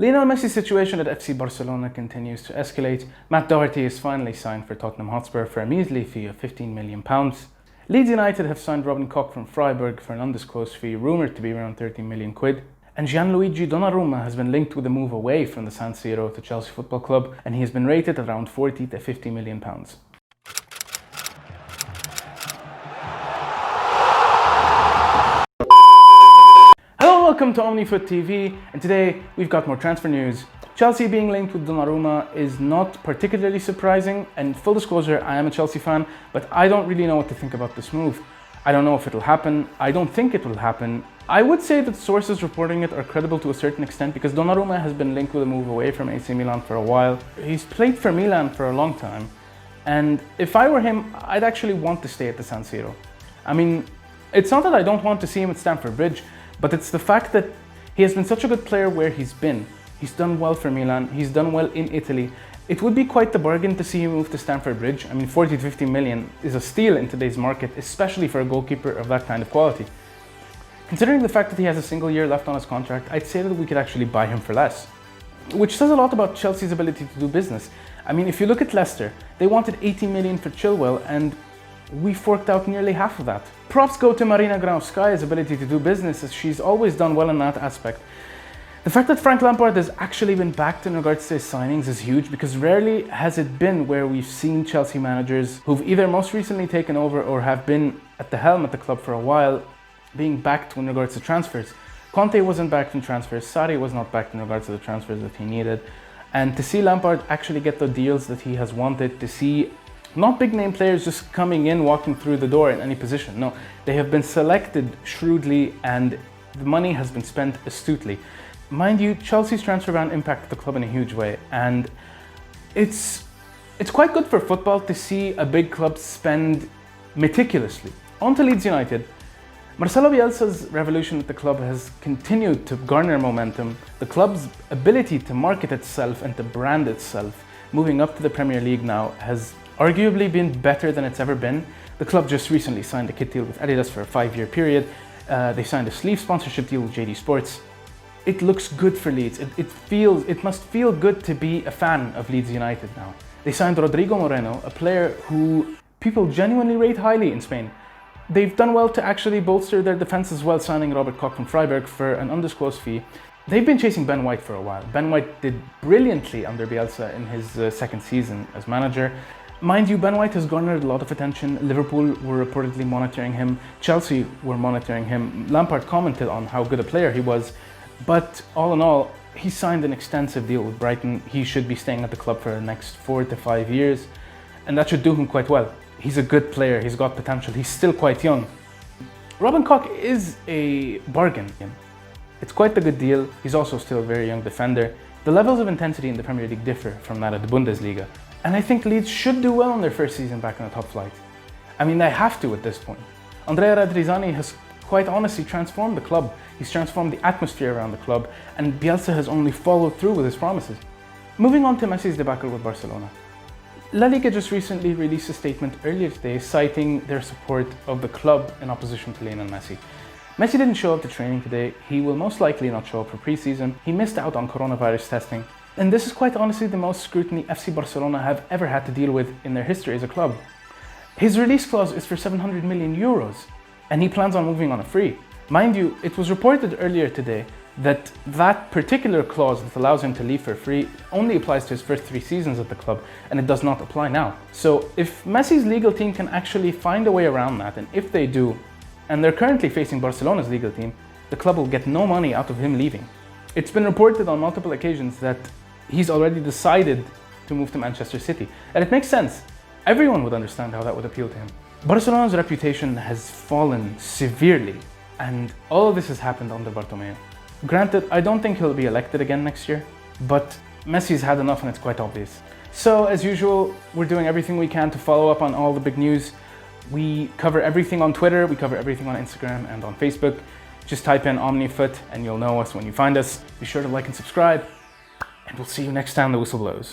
Lionel Messi's situation at FC Barcelona continues to escalate. Matt Doherty is finally signed for Tottenham Hotspur for a measly fee of £15 million. Leeds United have signed Robin Koch from Freiburg for an undisclosed fee, rumoured to be around £13 million. And Gianluigi Donnarumma has been linked with a move away from the San Siro to Chelsea Football Club, and he has been rated at around £40 to £50 million. Hello, welcome to OmniFoot TV, and today we've got more transfer news. Chelsea being linked with Donnarumma is not particularly surprising, and full disclosure, I am a Chelsea fan, but I don't really know what to think about this move. I don't know if it'll happen. I don't think it will happen. I would say that sources reporting it are credible to a certain extent because Donnarumma has been linked with a move away from AC Milan for a while. He's played for Milan for a long time, and if I were him, I'd actually want to stay at the San Siro. I mean, it's not that I don't want to see him at Stamford Bridge, but it's the fact that he has been such a good player where he's been. He's done well for Milan, he's done well in Italy. It would be quite the bargain to see him move to Stamford Bridge. I mean, 40 to 50 million is a steal in today's market, especially for a goalkeeper of that kind of quality. Considering the fact that he has a single year left on his contract, I'd say that we could actually buy him for less. Which says a lot about Chelsea's ability to do business. I mean, if you look at Leicester, they wanted 80 million for Chilwell and we forked out nearly half of that. Props go to Marina Granovskaya's ability to do business, as she's always done well in that aspect. The fact that Frank Lampard has actually been backed in regards to his signings is huge, because rarely has it been where we've seen Chelsea managers who've either most recently taken over or have been at the helm at the club for a while being backed in regards to transfers. Conte wasn't backed in transfers, Sarri was not backed in regards to the transfers that he needed. And to see Lampard actually get the deals that he has wanted, to see not big name players just coming in, walking through the door in any position. No, they have been selected shrewdly and the money has been spent astutely. Mind you, Chelsea's transfer ban impacted the club in a huge way, and it's quite good for football to see a big club spend meticulously. On to Leeds United. Marcelo Bielsa's revolution at the club has continued to garner momentum. The club's ability to market itself and to brand itself, moving up to the Premier League now, has arguably been better than it's ever been. The club just recently signed a kit deal with Adidas for a 5-year period. They signed a sleeve sponsorship deal with JD Sports. It looks good for Leeds. It must feel good to be a fan of Leeds United now. They signed Rodrigo Moreno, a player who people genuinely rate highly in Spain. They've done well to actually bolster their defense as well, signing Robert Koch from Freiburg for an undisclosed fee. They've been chasing Ben White for a while. Ben White did brilliantly under Bielsa in his second season as manager. Mind you, Ben White has garnered a lot of attention. Liverpool were reportedly monitoring him. Chelsea were monitoring him. Lampard commented on how good a player he was. But all in all, he signed an extensive deal with Brighton. He should be staying at the club for the next 4 to 5 years. And that should do him quite well. He's a good player, he's got potential, he's still quite young. Robin Koch is a bargain. It's quite a good deal. He's also still a very young defender. The levels of intensity in the Premier League differ from that of the Bundesliga. And I think Leeds should do well in their first season back in the top flight. I mean, they have to at this point. Andrea Radrizzani has quite honestly transformed the club. He's transformed the atmosphere around the club, and Bielsa has only followed through with his promises. Moving on to Messi's debacle with Barcelona. La Liga just recently released a statement earlier today citing their support of the club in opposition to Lionel Messi. Messi didn't show up to training today. He will most likely not show up for pre-season. He missed out on coronavirus testing. And this is quite honestly the most scrutiny FC Barcelona have ever had to deal with in their history as a club. His release clause is for 700 million euros, and he plans on moving on a free. Mind you, it was reported earlier today that that particular clause that allows him to leave for free only applies to his first 3 seasons at the club, and it does not apply now. So if Messi's legal team can actually find a way around that, and if they do, and they're currently facing Barcelona's legal team, the club will get no money out of him leaving. It's been reported on multiple occasions that he's already decided to move to Manchester City, and it makes sense. Everyone would understand how that would appeal to him. Barcelona's reputation has fallen severely, and all of this has happened under Bartomeu. Granted, I don't think he'll be elected again next year, but Messi's had enough and it's quite obvious. So, as usual, we're doing everything we can to follow up on all the big news. We cover everything on Twitter, we cover everything on Instagram and on Facebook. Just type in OmniFoot and you'll know us when you find us. Be sure to like and subscribe, and we'll see you next time the whistle blows.